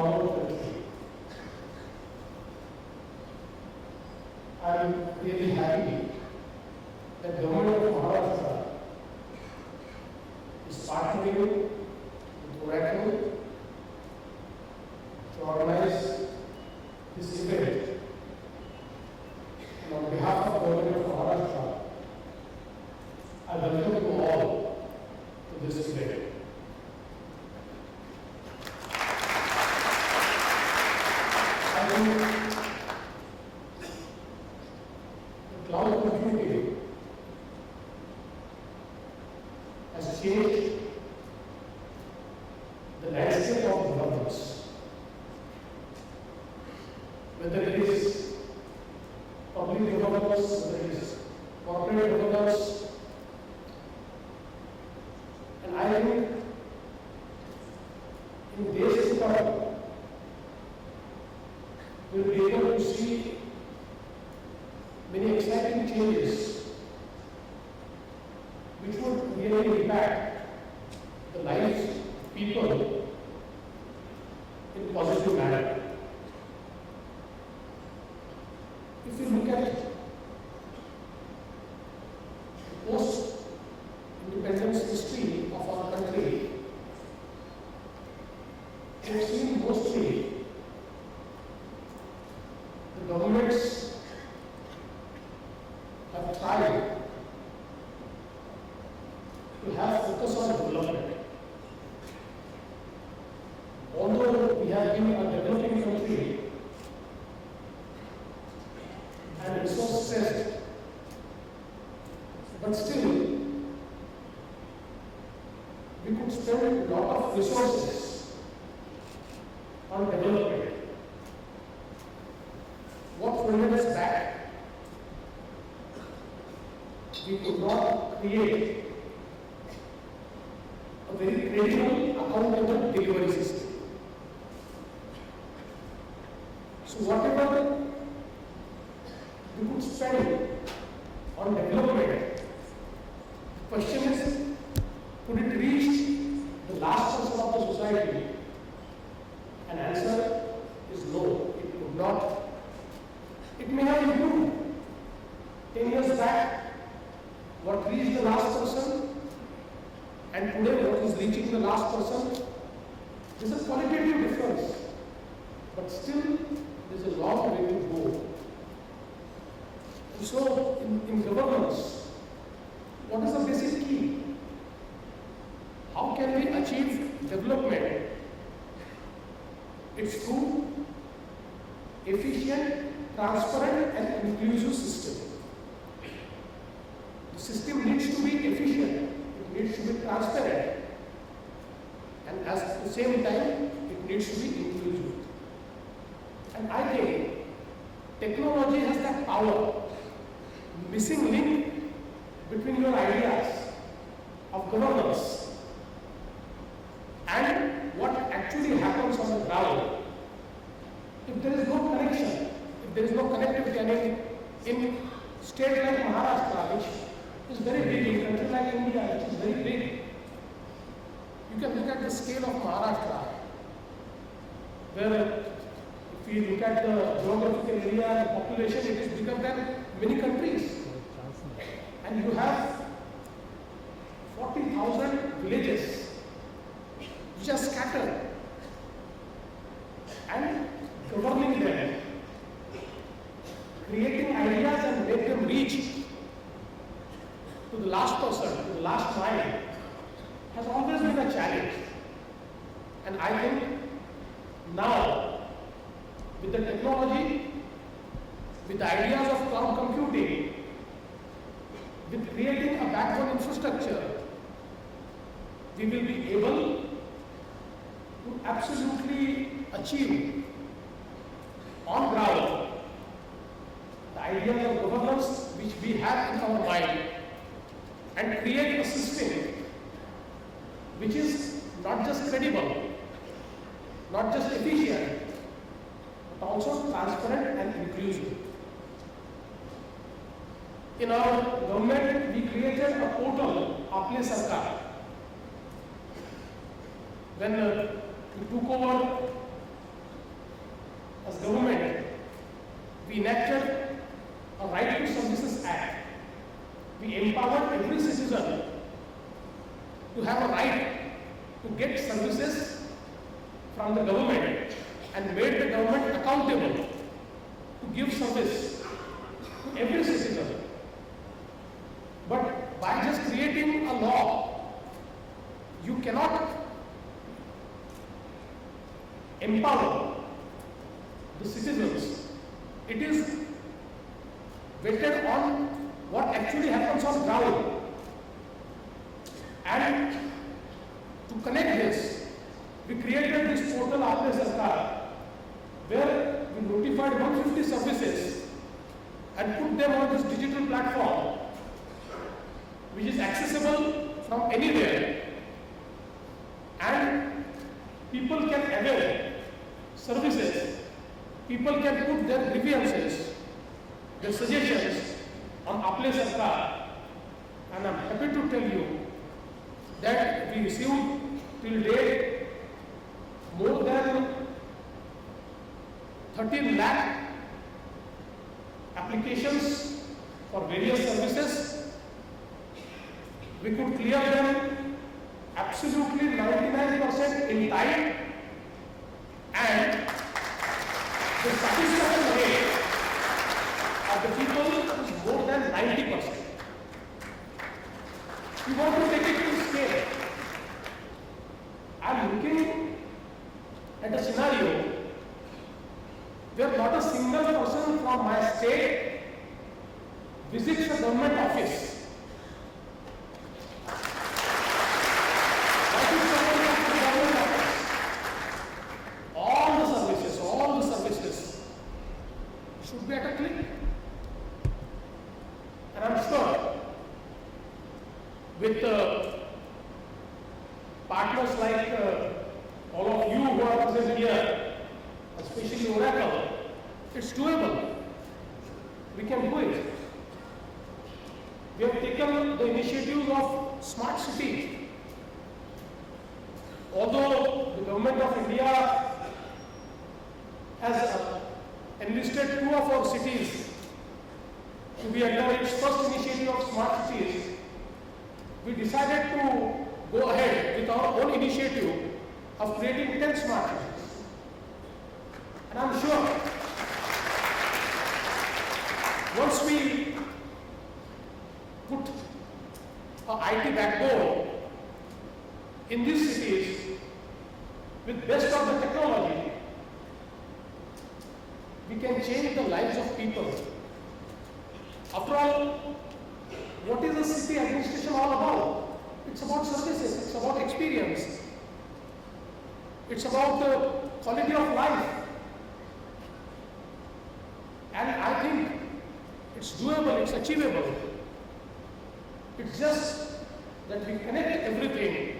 our country. I am really happy that the government of Maharashtra is partnering with Oracle to organize this event. And on behalf of the government of Maharashtra, I welcome you all to this event. I think the cloud computing has changed the landscape of governance. Whether it is public governance, whether it is corporate governance, and I think in days to come, we will be able to see many exciting changes which would really impact the lives of people in a positive manner. If you look at the post-independence history of our country, we have seen mostly the governments have tried to have focus on development. Although we have been a developing country and resource stressed, but still we could spend a lot of resources on development. What holding us back? We could not create a very credible, accountable delivery system. So whatever we could spend on development, the question is, could it reach the last person of the society? An answer is no, it could not. It may have improved. 10 years back, what reached the last person, and today what is reaching the last person, there is a qualitative difference. But still, there is a long way to go. And so, in governance, what is the basic key? How can we achieve development? It's through efficient, transparent and inclusive system. The system needs to be efficient, it needs to be transparent, and at the same time it needs to be inclusive. And I think technology has that power, missing link between your ideas of governance and what actually happens on the ground. If there is no connection, if there is no connectivity, I mean, in state like Maharashtra, which is very big, in a country like India, which is very big, you can look at the scale of Maharashtra, where if you look at the geographical area and population, it is bigger than many countries. And you have 40,000 villages which are scattered, and governing them, creating ideas and make them reach to the last person, to the last mile, has always been a challenge. And I think now, with the technology, with the ideas of cloud computing, with creating a backbone infrastructure, we will be able to absolutely achieve on ground the idea of governance which we have in our mind, and create a system which is not just credible, not just efficient, but also transparent and inclusive. In our government, we created a portal, Apne Sarkar. When we took over as government, we enacted a Right to Services Act. We empowered every citizen to have a right to get services from the government and made the government accountable to give service to every citizen. But by just creating a law, you cannot empower the citizens. It is vetted on what actually happens on ground. And to connect this, we created this portal Aapne Sarkar, where we notified 150 services and put them on this digital platform, which is accessible from anywhere, and people can avail services. People can put their grievances, their suggestions on Aapne Sarkar, and I'm happy to tell you that we received till date more than 13 lakh applications for various services. We could clear them absolutely 99% in time, and the satisfaction rate of the people is more than 90%. We want to take it to scale. I'm looking at a scenario where not a single person from my state visits a government office. Why should someone come to the government office? All the services should be at a click. And I'm sure with partners like all of you who are present here, especially Oracle, it's doable. We can do it. We have taken the initiative of smart city. Although the government of India has enlisted 2 of our cities to be under its first initiative of smart cities, we decided to go ahead with our own initiative of creating 10 smart cities. And I'm sure once we put an IT backbone in these cities with best of the technology, we can change the lives of people. After all, what is a city administration all about? It's about services, it's about experience, it's about the quality of life. And I think it's doable, it's achievable. It's just that we connect everything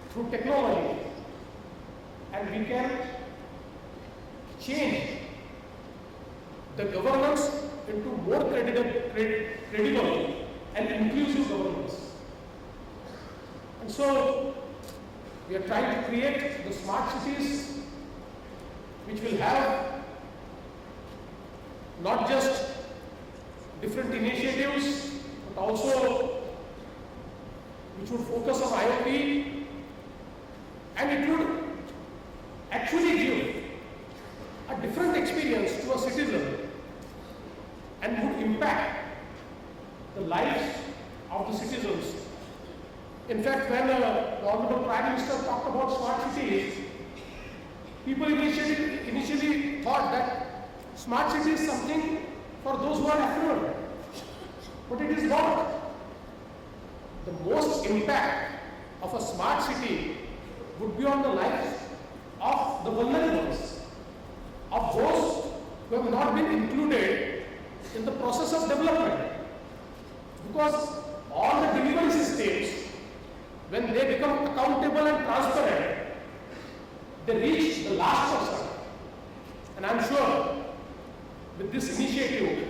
through technology, and we can change the governance into more credible and inclusive governance. And so we are trying to create the smart cities which will have not just different initiatives, but also which would focus on IoT, and it would actually give a different experience to a citizen and would impact the lives of the citizens. In fact, when the Honorable Prime Minister talked about smart cities, people initially thought that smart city is something for those who are affluent. But it is not. The most impact of a smart city would be on the lives of the vulnerables, of those who have not been included in the process of development. Because all the delivery systems, when they become accountable and transparent, they reach the last person. And I'm sure with this initiative,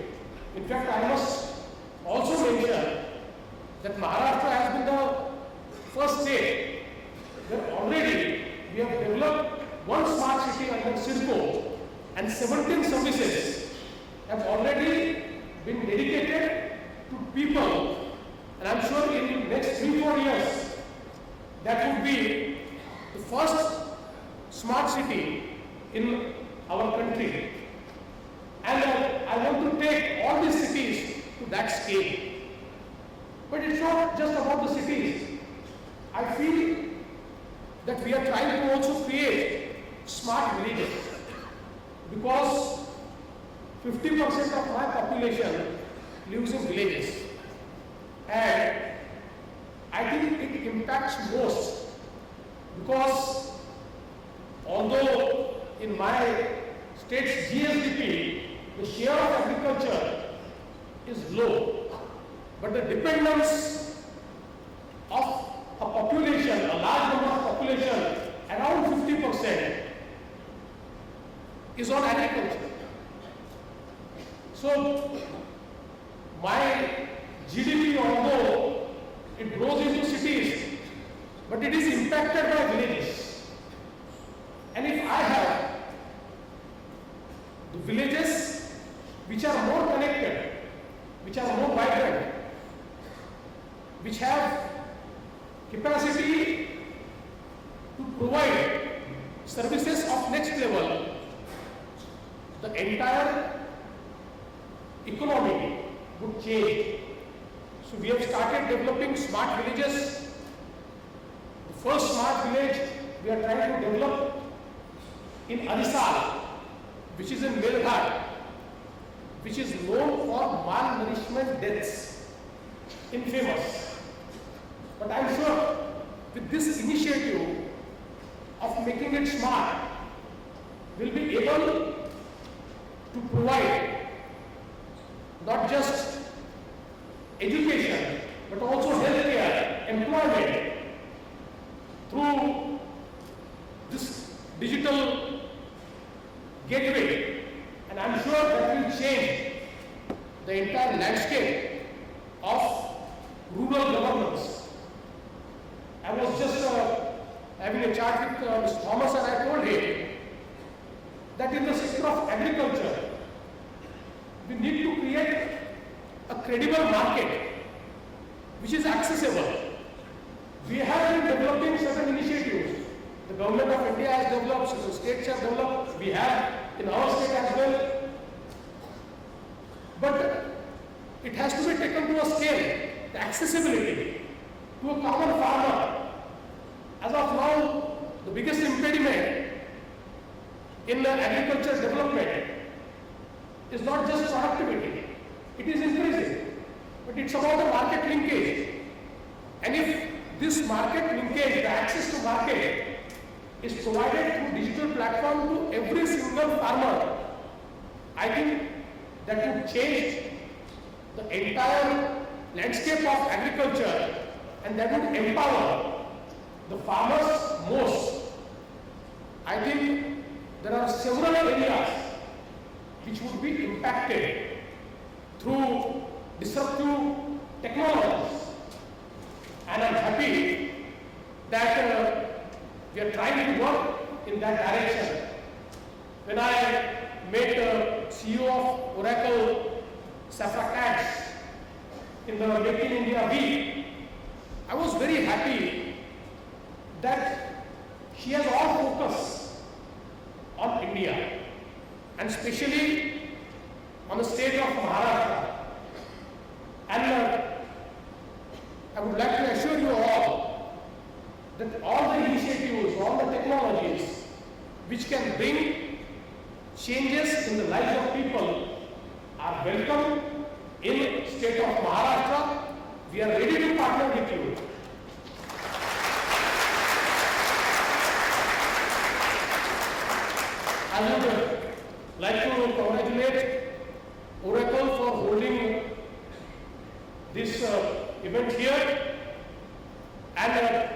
in fact, I must also mention that Maharashtra has been the first state where already we have developed one smart city under CIRCO, and 17 services have already been dedicated to people, and I'm sure in the next 3-4 years that would be the first smart city in our country. And I want to take all these cities to that scale. But it's not just about the cities. I feel that we are trying to also create smart villages, because 50% of my population lives in villages, and I think it impacts most, because although in my state's GSDP the share of agriculture is low, but the dependence of a population, a large number of population, around 50%, is on agriculture. So my GDP, although it grows into cities, but it is impacted by villages. And if I have the villages which are more connected, which are more vibrant, which have capacity to provide services of next level, the entire economy would change. So we have started developing smart villages. The first smart village we are trying to develop in Arisal, which is in Melghat, which is known for malnourishment deaths, infamous. But I am sure with this initiative of making it smart, we'll be able to provide not just education, but also healthcare, employment through this digital gateway. And I'm sure that will change the entire landscape of rural governance. I was just having a chat with Mr. Thomas, and I told him that in the sector of agriculture, we need to create a credible market which is accessible. We have been developing certain initiatives. The government of India has developed, certain states have developed, we have in our state as well. But it has to be taken to a scale, the accessibility to a common farmer. As of now, the biggest impediment in agriculture development is not just productivity, it is increasing, but it's about the market linkage. And if this market linkage, the access to market, is provided through digital platform to every single farmer, I think that would change the entire landscape of agriculture, and that would empower the farmers most. I think there are several areas which would be impacted through disruptive technologies, and I'm happy that we are trying to work in that direction. When I met the CEO of Oracle, Safra Katz, in the Make in India week, I was very happy that she has all focus on India, and especially on the state of Maharashtra. And I would like to assure you all that all the initiatives, all the technologies which can bring changes in the lives of people are welcome in state of Maharashtra. We are ready to partner with you. I would like to congratulate Oracle for holding this event here, and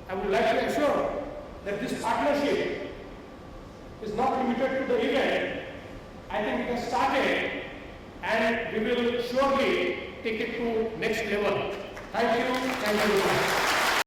I would like to assure that this partnership is not limited to the event. I think it has started, and we will surely take it to next level. Thank you very much.